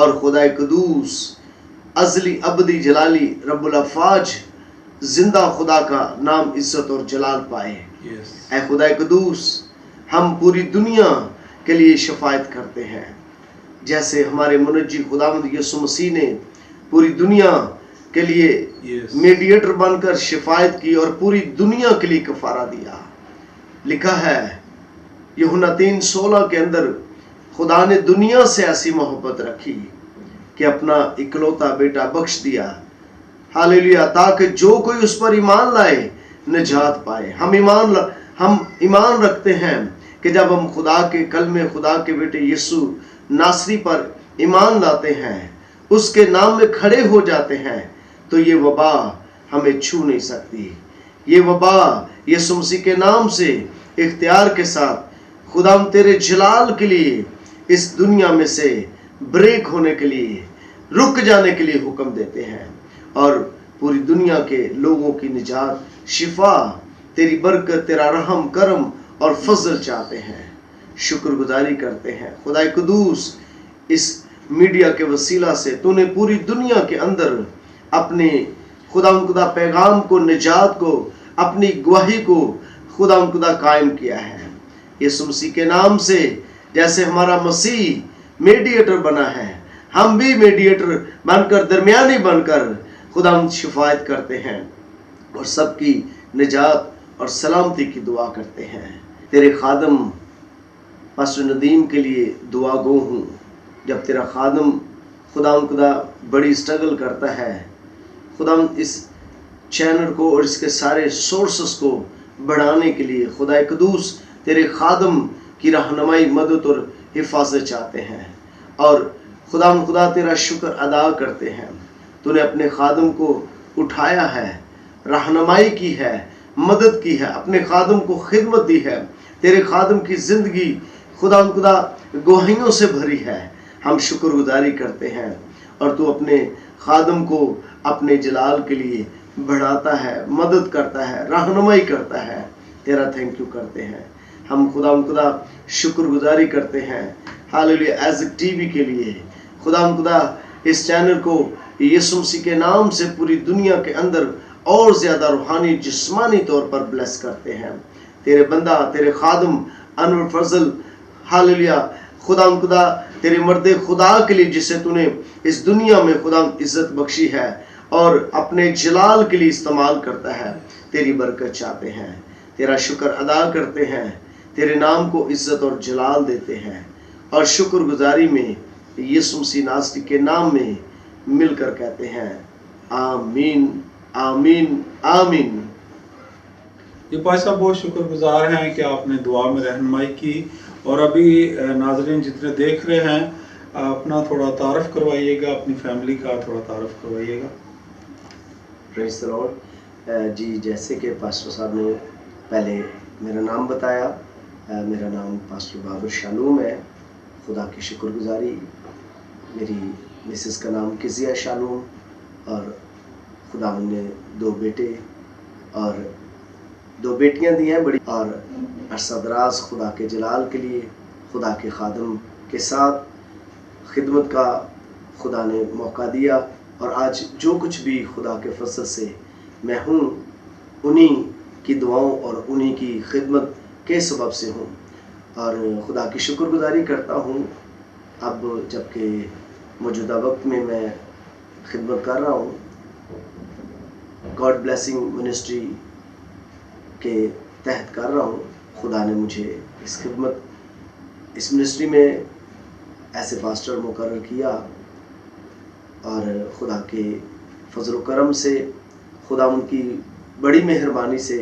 اور خدا قدوس ازلی ابدی جلالی رب الافواج زندہ خدا کا نام عزت اور جلال پائے۔ اے خدا قدوس، ہم پوری دنیا کے لیے شفاعت کرتے ہیں، جیسے ہمارے منجی خداوند یسوع مسیح نے پوری دنیا کے لیے میڈیٹر بن کر شفاعت کی اور پوری دنیا کے لیے کفارہ دیا۔ لکھا ہے یوحنا 3:16 کے اندر، خدا نے دنیا سے ایسی محبت رکھی کہ اپنا اکلوتا بیٹا بخش دیا، ہاللیلویہ، تاکہ جو کوئی اس پر ایمان لائے نجات پائے۔ ہم ایمان رکھتے ہیں کہ جب ہم خدا کے کلمے، خدا کے بیٹے یسوع ناصری پر ایمان لاتے ہیں، اس کے نام میں کھڑے ہو جاتے ہیں، تو یہ وبا ہمیں چھو نہیں سکتی۔ یہ وبا یسوع مسیح کے نام سے اختیار کے ساتھ خدا ہم تیرے جلال کے لیے اس دنیا میں سے بریک ہونے کے لیے، رک جانے کے لیے حکم دیتے ہیں، اور پوری دنیا کے لوگوں کی نجات، شفا، تیری برکت، تیرا رحم، کرم اور فضل چاہتے ہیں۔ شکر گزاری کرتے ہیں خدا قدوس، اس میڈیا کے وسیلہ سے تو نے پوری دنیا کے اندر اپنے خدا پیغام کو، نجات کو، اپنی گواہی کو خدا قائم کیا ہے۔ یسوع مسیح کے نام سے جیسے ہمارا مسیح میڈیٹر بنا ہے، ہم بھی میڈیٹر بن کر، درمیانی بن کر خدا شفاعت کرتے ہیں اور سب کی نجات اور سلامتی کی دعا کرتے ہیں۔ تیرے خادم پاسٹر ندیم کے لیے دعا گو ہوں۔ جب تیرا خادم خدا بڑی سٹرگل کرتا ہے، خدا اس چینل کو اور اس کے سارے سورسز کو بڑھانے کے لیے، خدا قدوس تیرے خادم کی رہنمائی، مدد اور حفاظت چاہتے ہیں، اور خدا تیرا شکر ادا کرتے ہیں۔ تو نے اپنے خادم کو اٹھایا ہے، رہنمائی کی ہے، مدد کی ہے، اپنے خادم کو خدمت دی ہے۔ تیرے خادم کی زندگی خدا گواہیوں سے بھری ہے۔ ہم شکر گزاری کرتے ہیں، اور تو اپنے خادم کو اپنے جلال کے لیے بڑھاتا ہے، مدد کرتا ہے، رہنمائی کرتا ہے۔ تیرا تھینک یو کرتے ہیں۔ ہم خدا شکر گزاری کرتے ہیں ہاللیلویہ ایز ٹی وی کے لیے۔ خدا اس چینل کو یسوع مسیح کے نام سے پوری دنیا کے اندر اور زیادہ روحانی، جسمانی طور پر بلیس کرتے ہیں۔ تیرے بندہ، تیرے خادم انور فضل، ہاللیلویہ، خدا تیرے مرد خدا کے لیے جسے تو نے اس دنیا میں خدا عزت بخشی ہے اور اپنے جلال کے لیے استعمال کرتا ہے، تیری برکت چاہتے ہیں، تیرا شکر ادا کرتے ہیں، تیرے نام کو عزت اور جلال دیتے ہیں، اور شکر گزاری میں یسوع مسیح ناصری کے نام میں مل کر کہتے ہیں آمین، آمین، آمین۔ یہ بھائی صاحب بہت شکر گزار ہیں کہ آپ نے دعا میں رہنمائی کی، اور ابھی ناظرین جتنے دیکھ رہے ہیں، اپنا تھوڑا تعارف کروائیے گا، اپنی فیملی کا تھوڑا تعارف کروائیے گا۔ پریز دی لارڈ۔ جی، جیسے کہ پاسٹر صاحب نے پہلے میرا نام بتایا، میرا نام پاسٹر بابر شالوم ہے۔ خدا کی شکر گزاری، میری مسز کا نام کزیا شالوم، اور خدا نے 2 بیٹے اور 2 بیٹیاں دی ہیں بڑی، اور عرصہ دراز خدا کے جلال کے لیے خدا کے خادم کے ساتھ خدمت کا خدا نے موقع دیا، اور آج جو کچھ بھی خدا کے فضل سے میں ہوں، انہی کی دعاؤں اور انہی کی خدمت کے سبب سے ہوں، اور خدا کی شکر گزاری کرتا ہوں۔ اب جبکہ موجودہ وقت میں خدمت کر رہا ہوں گاڈ بلیسنگ منسٹری کے تحت کر رہا ہوں، خدا نے مجھے اس منسٹری میں ایسے پاسٹر مقرر کیا، اور خدا کے فضل و کرم سے، خدا ان کی بڑی مہربانی سے،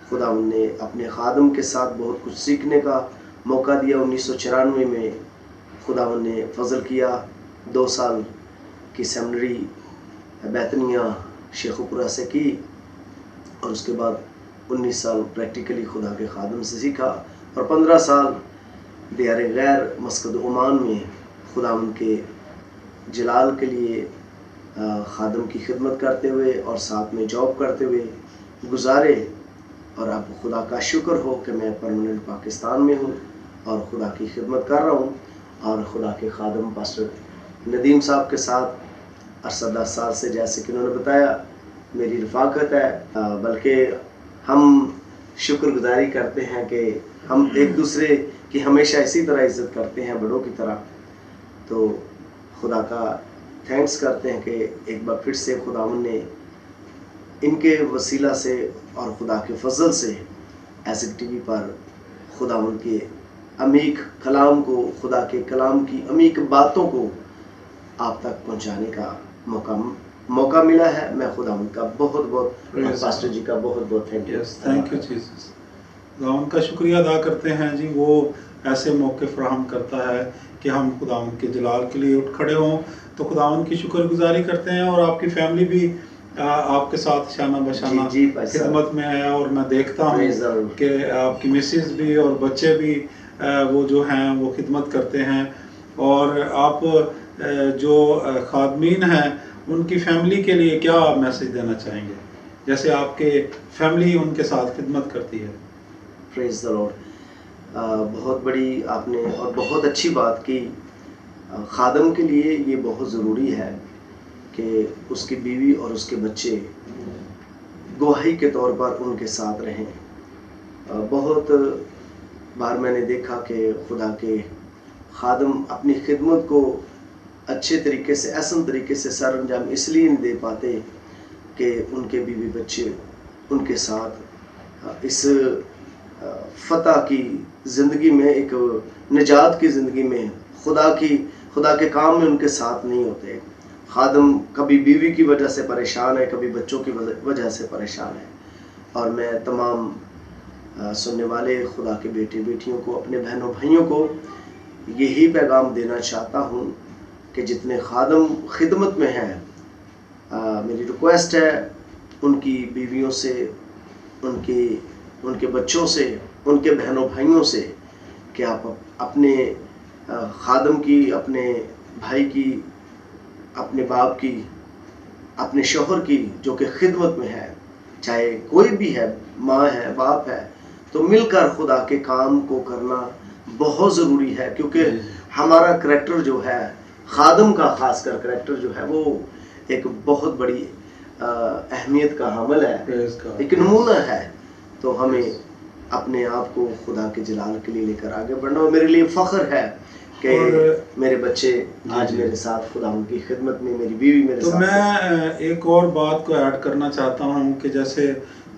خدا ان نے اپنے خادم کے ساتھ بہت کچھ سیکھنے کا موقع دیا۔ 1994 میں خدا ان نے فضل کیا، 2 سال کی سیمنری بیتنیہ شیخوپورہ سے کی، اور اس کے بعد 19 سال پریکٹیکلی خدا کے خادم سے سیکھا، اور 15 سال دیار غیر مسقط عمان میں خدا ان کے جلال کے لیے خادم کی خدمت کرتے ہوئے اور ساتھ میں جاب کرتے ہوئے گزارے، اور اب خدا کا شکر ہو کہ میں پرماننٹ پاکستان میں ہوں اور خدا کی خدمت کر رہا ہوں، اور خدا کے خادم پاسٹر ندیم صاحب کے ساتھ عرصہ 10 سال سے جیسے کہ انہوں نے بتایا میری رفاقت ہے، بلکہ ہم شکر گزاری کرتے ہیں کہ ہم ایک دوسرے کی ہمیشہ اسی طرح عزت کرتے ہیں بڑوں کی طرح. تو خدا کا تھینکس کرتے ہیں کہ ایک بار پھر سے خداوند نے ان کے وسیلہ سے اور خدا کے فضل سے ایسک ٹی وی پر خداوند کے عمیق کلام کو، خدا کے کلام کی عمیق باتوں کو آپ تک پہنچانے کا موقع ملا ہے. میں خداوند کا بہت بہت اور پاسٹر جی کا بہت بہت تھینک یو جیسس. خداوند کا شکریہ ادا کرتے ہیں جی، وہ ایسے موقع فراہم کرتا ہے کہ ہم خداوند کے جلال کے لیے اٹھ کھڑے ہوں. تو خداوند کی شکر گزاری کرتے ہیں، اور آپ کی فیملی بھی آپ کے ساتھ شانہ بشانہ خدمت میں ہے، اور میں دیکھتا ہوں کہ آپ کی مسز بھی اور بچے بھی وہ جو ہیں وہ خدمت کرتے ہیں. اور آپ جو خادمین ہیں ان کی فیملی کے لیے کیا میسج دینا چاہیں گے، جیسے آپ کے فیملی ان کے ساتھ خدمت کرتی ہے؟ پریز دی لارڈ. بہت بڑی آپ نے اور بہت اچھی بات کی. خادم کے لیے یہ بہت ضروری ہے کہ اس کی بیوی اور اس کے بچے گواہی کے طور پر ان کے ساتھ رہیں. بہت بار میں نے دیکھا کہ خدا کے خادم اپنی خدمت کو اچھے طریقے سے، احسن طریقے سے سر انجام اس لیے نہیں دے پاتے کہ ان کے بیوی بچے ان کے ساتھ اس فتح کی زندگی میں، ایک نجات کی زندگی میں، خدا کے کام میں ان کے ساتھ نہیں ہوتے. خادم کبھی بیوی کی وجہ سے پریشان ہے، کبھی بچوں کی وجہ سے پریشان ہے. اور میں تمام سننے والے خدا کے بیٹے بیٹیوں کو، اپنے بہنوں بھائیوں کو یہی پیغام دینا چاہتا ہوں کہ جتنے خادم خدمت میں ہیں، میری ریکویسٹ ہے ان کی بیویوں سے، ان کے بچوں سے، ان کے بہنوں بھائیوں سے کہ آپ اپنے خادم کی، اپنے بھائی کی، اپنے باپ کی، اپنے شوہر کی جو کہ خدمت میں ہے، چاہے کوئی بھی ہے، ماں ہے، باپ ہے، تو مل کر خدا کے کام کو کرنا بہت ضروری ہے. کیونکہ ہمارا کریکٹر جو ہے، خادم کا خاص کر کریکٹر جو ہے، وہ ایک بہت بڑی اہمیت کا حامل ہے، ایک نمونہ ہے. تو ہمیں اپنے آپ کو خدا کے جلال کے لیے لے کر آگے بڑھنا. اور میرے لیے فخر ہے کہ میرے بچے آج میرے ساتھ خدا ان کی خدمت میں، میری بیوی میرے ساتھ. تو میں ایک اور بات کو ایڈ کرنا چاہتا ہوں کہ جیسے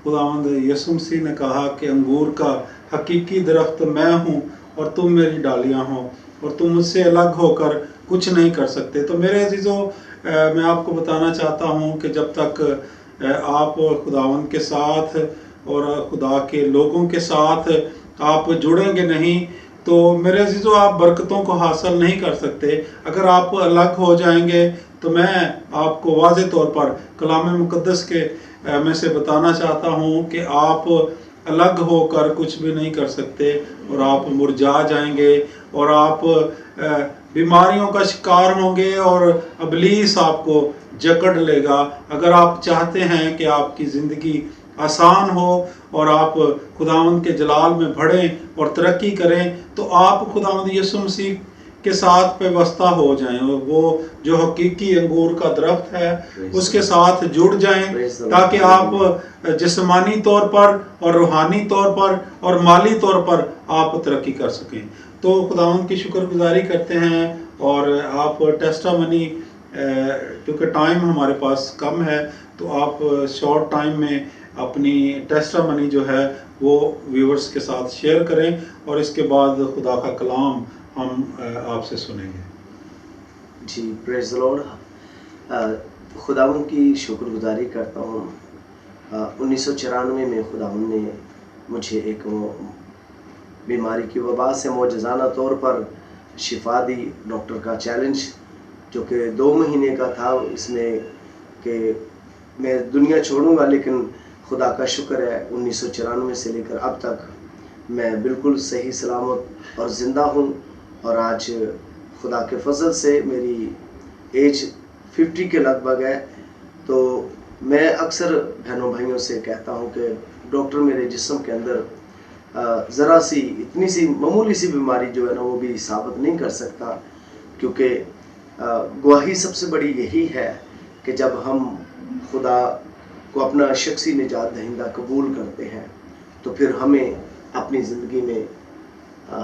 خداوند یسوع مسیح نے کہا کہ انگور کا حقیقی درخت میں ہوں اور تم میری ڈالیاں ہو، اور تم مجھ سے الگ ہو کر کچھ نہیں کر سکتے. تو میرے عزیزو، میں آپ کو بتانا چاہتا ہوں کہ جب تک آپ خداوند کے ساتھ اور خدا کے لوگوں کے ساتھ آپ جڑیں گے نہیں، تو میرے عزیزو آپ برکتوں کو حاصل نہیں کر سکتے. اگر آپ الگ ہو جائیں گے تو میں آپ کو واضح طور پر کلام مقدس کے میں سے بتانا چاہتا ہوں کہ آپ الگ ہو کر کچھ بھی نہیں کر سکتے، اور آپ مرجھا جائیں گے، اور آپ بیماریوں کا شکار ہوں گے، اور ابلیس آپ کو جکڑ لے گا. اگر آپ چاہتے ہیں کہ آپ کی زندگی آسان ہو اور آپ خداوند کے جلال میں بڑھیں اور ترقی کریں، تو آپ خداوند یسوع مسیح کے ساتھ پیوستہ ہو جائیں. وہ جو حقیقی انگور کا درخت ہے اس کے ساتھ جڑ جائیں، تاکہ آپ جسمانی طور پر اور روحانی طور پر اور مالی طور پر آپ ترقی کر سکیں. تو خداوند کی شکر گزاری کرتے ہیں. اور آپ ٹیسٹامنی، کیونکہ ٹائم ہمارے پاس کم ہے، تو آپ شارٹ ٹائم میں اپنی ٹیسٹامنی جو ہے وہ ویورز کے ساتھ شیئر کریں، اور اس کے بعد خدا کا کلام ہم آپ سے سنیں گے. جی، پریز دی لارڈ. خداوند کی شکر گزاری کرتا ہوں. 1994 میں خداوند نے مجھے ایک بیماری کی وبا سے معجزانہ طور پر شفا دی. ڈاکٹر کا چیلنج جو کہ 2 مہینے کا تھا، اس میں کہ میں دنیا چھوڑوں گا، لیکن خدا کا شکر ہے 1994 سے لے کر اب تک میں بالکل صحیح سلامت اور زندہ ہوں. اور آج خدا کے فضل سے میری ایج 50 کے لگ بھگ ہے. تو میں اکثر بہنوں بھائیوں سے کہتا ہوں کہ ڈاکٹر میرے جسم کے اندر ذرا سی، اتنی سی معمولی سی بیماری جو ہے نا وہ بھی ثابت نہیں کر سکتا، کیونکہ گواہی سب سے بڑی یہی ہے کہ جب ہم خدا کو اپنا شخصی نجات دہندہ قبول کرتے ہیں تو پھر ہمیں اپنی زندگی میں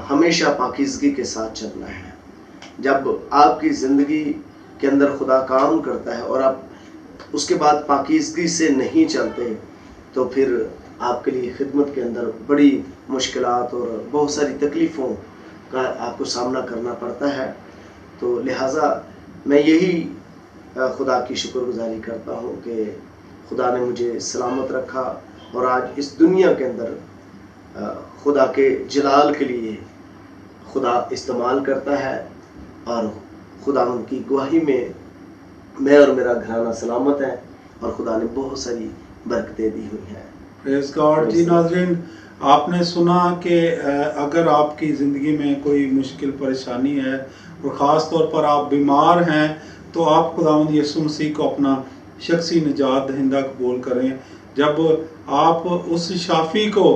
ہمیشہ پاکیزگی کے ساتھ چلنا ہے. جب آپ کی زندگی کے اندر خدا کام کرتا ہے اور آپ اس کے بعد پاکیزگی سے نہیں چلتے تو پھر آپ کے لیے خدمت کے اندر بڑی مشکلات اور بہت ساری تکلیفوں کا آپ کو سامنا کرنا پڑتا ہے. تو لہٰذا میں یہی خدا کی شکر گزاری کرتا ہوں کہ خدا نے مجھے سلامت رکھا اور آج اس دنیا کے اندر خدا کے جلال کے لیے خدا استعمال کرتا ہے اور خدا ان کی گواہی میں اور میرا گھرانہ سلامت ہے اور خدا نے بہت ساری برکتیں دی ہوئی ہیں. پریز گاڈ. جی ناظرین، آپ نے سنا کہ اگر آپ کی زندگی میں کوئی مشکل پریشانی ہے اور خاص طور پر آپ بیمار ہیں تو آپ خداوند یسوع مسیح کو اپنا شخصی نجات دہندہ قبول کریں. جب آپ اس شافی کو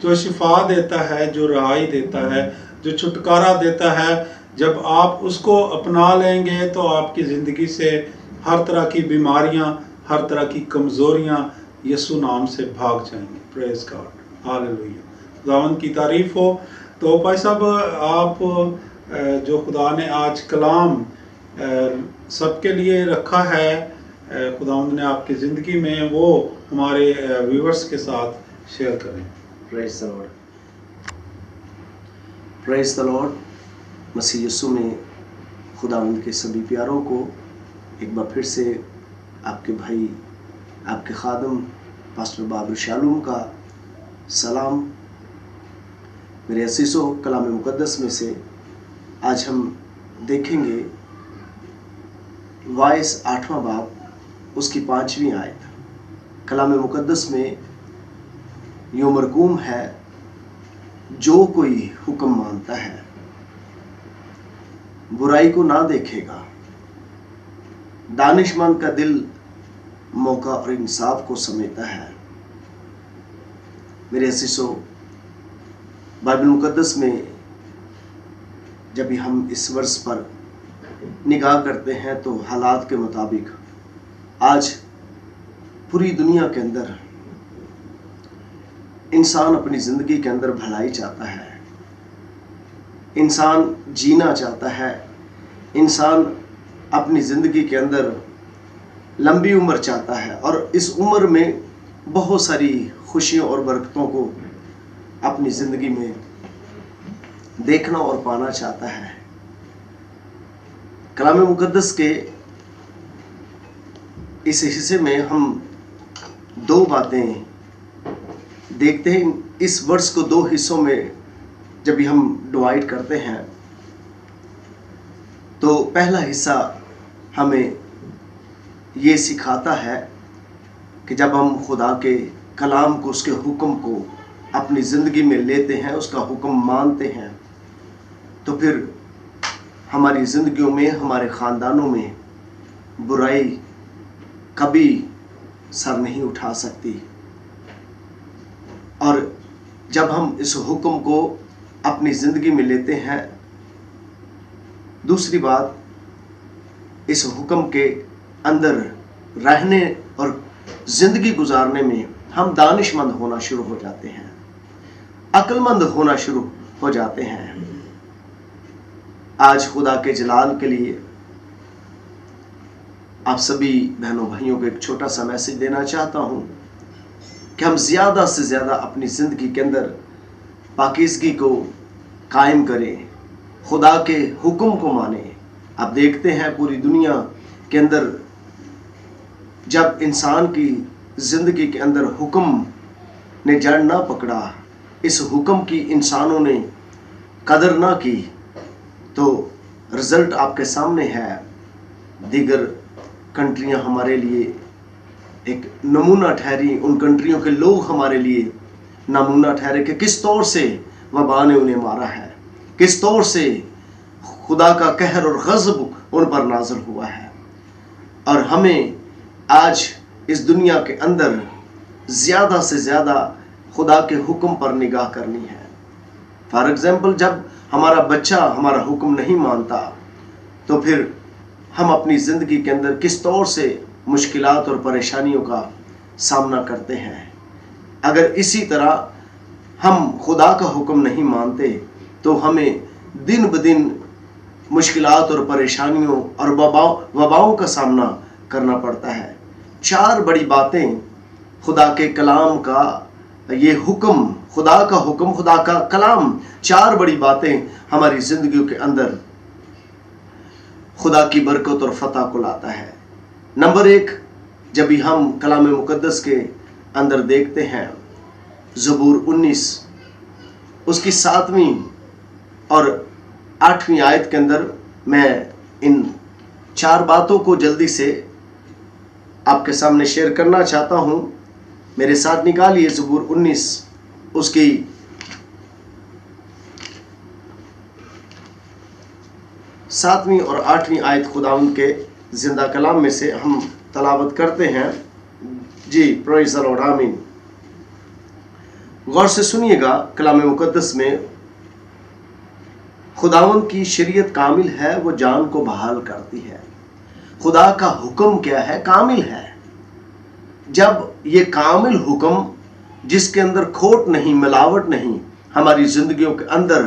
جو شفا دیتا ہے، جو رہائی دیتا ہے، جو چھٹکارا دیتا ہے، جب آپ اس کو اپنا لیں گے تو آپ کی زندگی سے ہر طرح کی بیماریاں، ہر طرح کی کمزوریاں یسوع نام سے بھاگ جائیں گے. پریز گاڈ. ہاللیلویہ. خداوند کی تعریف ہو. تو بھائی صاحب، آپ جو خدا نے آج کلام سب کے لیے رکھا ہے، خداوند نے آپ کی زندگی میں، وہ ہمارے ویورز کے ساتھ شیئر کریں. پریز دی لارڈ. پریز دی لارڈ. مسیح یسوع میں خداوند کے سبھی پیاروں کو ایک بار پھر سے آپ کے بھائی، آپ کے خادم پاسٹر بابر شالوم کا سلام. میرے عزیزو، کلام مقدس میں سے آج ہم دیکھیں گے وائس 8واں باب، اس کی 5ویں آیت. کلام مقدس میں یوں مرقوم ہے، جو کوئی حکم مانتا ہے برائی کو نہ دیکھے گا، دانش مند کا دل موقع اور انصاف کو سمیتا ہے. میرے عزیزو، بائبل مقدس میں جب ہم اس ورس پر نگاہ کرتے ہیں تو حالات کے مطابق آج پوری دنیا کے اندر انسان اپنی زندگی کے اندر بھلائی چاہتا ہے، انسان جینا چاہتا ہے، انسان اپنی زندگی کے اندر لمبی عمر چاہتا ہے اور اس عمر میں بہت ساری خوشیوں اور برکتوں کو اپنی زندگی میں دیکھنا اور پانا چاہتا ہے. کلام مقدس کے اس حصے میں ہم دو باتیں دیکھتے ہیں. اس ورس کو دو حصوں میں جب ہم ڈیوائیڈ کرتے ہیں تو پہلا حصہ ہمیں یہ سکھاتا ہے کہ جب ہم خدا کے کلام کو، اس کے حکم کو اپنی زندگی میں لیتے ہیں، اس کا حکم مانتے ہیں، تو پھر ہماری زندگیوں میں، ہمارے خاندانوں میں برائی کبھی سر نہیں اٹھا سکتی. اور جب ہم اس حکم کو اپنی زندگی میں لیتے ہیں، دوسری بات، اس حکم کے اندر رہنے اور زندگی گزارنے میں ہم دانش مند ہونا شروع ہو جاتے ہیں، عقل مند ہونا شروع ہو جاتے ہیں. آج خدا کے جلال کے لیے آپ سبھی بہنوں بھائیوں کو ایک چھوٹا سا میسج دینا چاہتا ہوں کہ ہم زیادہ سے زیادہ اپنی زندگی کے اندر پاکیزگی کو قائم کریں، خدا کے حکم کو مانیں. آپ دیکھتے ہیں پوری دنیا کے اندر جب انسان کی زندگی کے اندر حکم نے جڑ نہ پکڑا، اس حکم کی انسانوں نے قدر نہ کی، تو رزلٹ آپ کے سامنے ہے. دیگر کنٹریاں ہمارے لیے ایک نمونہ ٹھہری، ان کنٹریوں کے لوگ ہمارے لیے نمونہ ٹھہرے کہ کس طور سے وبا نے انہیں مارا ہے، کس طور سے خدا کا قہر اور غضب ان پر نازل ہوا ہے. اور ہمیں آج اس دنیا کے اندر زیادہ سے زیادہ خدا کے حکم پر نگاہ کرنی ہے. فار ایگزامپل، جب ہمارا بچہ ہمارا حکم نہیں مانتا تو پھر ہم اپنی زندگی کے اندر کس طور سے مشکلات اور پریشانیوں کا سامنا کرتے ہیں۔ اگر اسی طرح ہم خدا کا حکم نہیں مانتے تو ہمیں دن بدن مشکلات اور پریشانیوں اور وباؤں کا سامنا کرنا پڑتا ہے۔ 4 بڑی باتیں خدا کے کلام کا یہ حکم، خدا کا حکم، خدا کا کلام، 4 بڑی باتیں ہماری زندگیوں کے اندر خدا کی برکت اور فتح کو لاتا ہے۔ نمبر 1، جب بھی ہم کلام مقدس کے اندر دیکھتے ہیں زبور 19 اس کی 7ویں اور 8ویں آیت کے اندر، میں ان 4 باتوں کو جلدی سے آپ کے سامنے شیئر کرنا چاہتا ہوں۔ میرے ساتھ نکالیے زبور 19 اس کی 7ویں اور 8ویں آیت خداوند کے زندہ کلام میں سے ہم تلاوت کرتے ہیں۔ جی پریز دی لارڈ، آمین۔ غور سے سنیے گا، کلام مقدس میں خداوند کی شریعت کامل ہے، وہ جان کو بحال کرتی ہے۔ خدا کا حکم کیا ہے؟ کامل ہے۔ جب یہ کامل حکم جس کے اندر کھوٹ نہیں، ملاوٹ نہیں، ہماری زندگیوں کے اندر،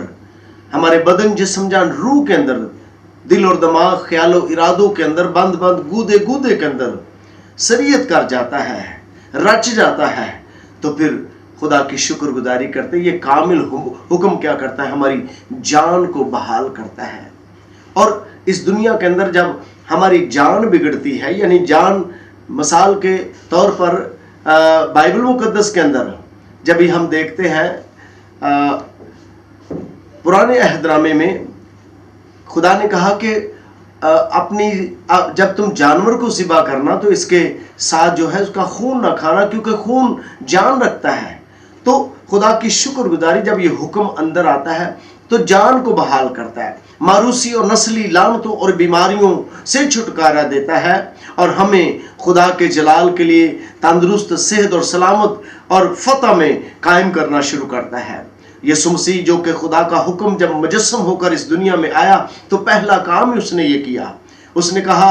ہمارے بدن، جسم، جان، روح کے اندر، دل اور دماغ، خیال و ارادوں کے اندر، بند گودے کے اندر شریعت کر جاتا ہے، رچ جاتا ہے، تو پھر خدا کی شکر گزاری کرتے۔ یہ کامل حکم کیا کرتا ہے؟ ہماری جان کو بحال کرتا ہے۔ اور اس دنیا کے اندر جب ہماری جان بگڑتی ہے، یعنی جان، مثال کے طور پر بائبل مقدس کے اندر جب بھی ہم دیکھتے ہیں پرانے عہد نامے میں خدا نے کہا کہ جب تم جانور کو ذبح کرنا تو اس کے ساتھ جو ہے اس کا خون نہ کھانا، کیونکہ خون جان رکھتا ہے۔ تو خدا کی شکر گزاری جب یہ حکم اندر آتا ہے تو جان کو بحال کرتا ہے، ماروسی اور نسلی لعنتوں اور بیماریوں سے چھٹکارا دیتا ہے، اور ہمیں خدا کے جلال کے لیے تندرست، صحت اور سلامت اور فتح میں قائم کرنا شروع کرتا ہے۔ یسوع مسیح جو کہ خدا کا حکم جب مجسم ہو کر اس دنیا میں آیا تو پہلا کام اس نے یہ کیا، اس نے کہا،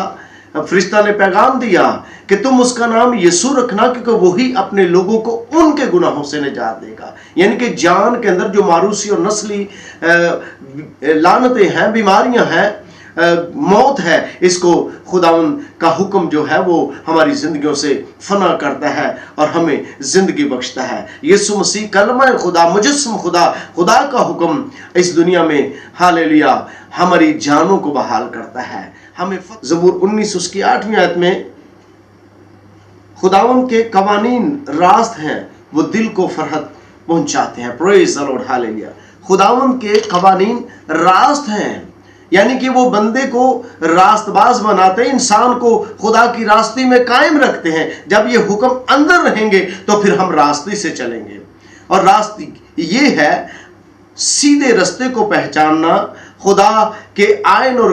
فرشتہ نے پیغام دیا کہ تم اس کا نام یسوع رکھنا، کیونکہ وہی اپنے لوگوں کو ان کے گناہوں سے نجات دے گا۔ یعنی کہ جان کے اندر جو ماروسی اور نسلی لعنتیں ہیں، بیماریاں ہیں، موت ہے، اس کو خداوند کا حکم جو ہے وہ ہماری زندگیوں سے فنا کرتا ہے اور ہمیں زندگی بخشتا ہے۔ یسوع مسیح کلمہ خدا، مجسم خدا، خدا کا حکم اس دنیا میں ہاللیلویا ہماری جانوں کو بحال کرتا ہے۔ ہمیں زبور 19 اس کی 8ویں آیت میں خداوند کے قوانین راست ہیں، وہ دل کو فرحت پہنچاتے ہیں۔ پریز دی لارڈ، ہاللیلویا۔ خداوند کے قوانین راست ہیں، یعنی کہ وہ بندے کو راست باز بناتے ہیں، انسان کو خدا کی راستے میں قائم رکھتے ہیں۔ جب یہ حکم اندر رہیں گے تو پھر ہم راستے سے چلیں گے، اور راستے یہ ہے سیدھے رستے کو پہچاننا، خدا کے آئین اور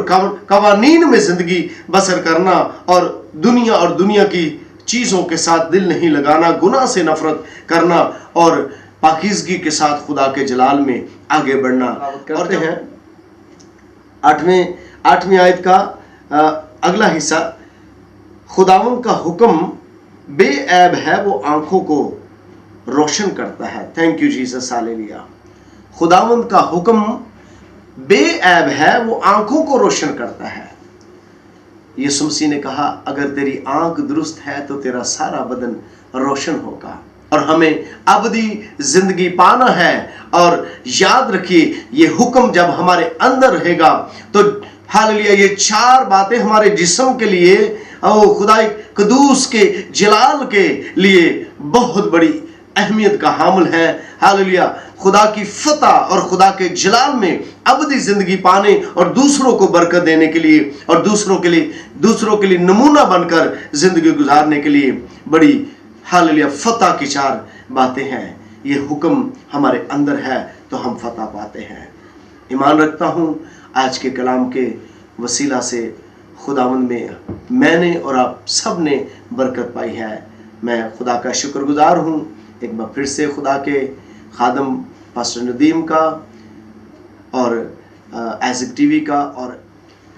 قوانین میں زندگی بسر کرنا، اور دنیا کی چیزوں کے ساتھ دل نہیں لگانا، گناہ سے نفرت کرنا، اور پاکیزگی کے ساتھ خدا کے جلال میں آگے بڑھنا کرتے ہیں۔ 8ویں آیت کا اگلا حصہ، خداوند کا حکم بے عیب ہے، وہ آنکھوں کو روشن کرتا ہے۔ Thank you Jesus, hallelujah. خداوند کا حکم بے عیب ہے، وہ آنکھوں کو روشن کرتا ہے۔ یسوع مسیح نے کہا اگر تیری آنکھ درست ہے تو تیرا سارا بدن روشن ہوگا، اور ہمیں ابدی زندگی پانا ہے۔ اور یاد رکھیے یہ حکم جب ہمارے اندر رہے گا تو ہاللیلویا یہ 4 باتیں ہمارے جسم کے لیے، خدا قدوس کے جلال کے لیے بہت بڑی اہمیت کا حامل ہے۔ ہاللیلویا، خدا کی فتح اور خدا کے جلال میں ابدی زندگی پانے اور دوسروں کو برکت دینے کے لیے، اور دوسروں کے لیے نمونہ بن کر زندگی گزارنے کے لیے بڑی ہاللیلویا فتح کی 4 باتیں ہیں۔ یہ حکم ہمارے اندر ہے تو ہم فتح پاتے ہیں۔ ایمان رکھتا ہوں آج کے کلام کے وسیلہ سے خداوند میں نے اور آپ سب نے برکت پائی ہے۔ میں خدا کا شکر گزار ہوں ایک بار پھر سے خدا کے خادم پاسٹر ندیم کا اور ایزک ٹی وی کا اور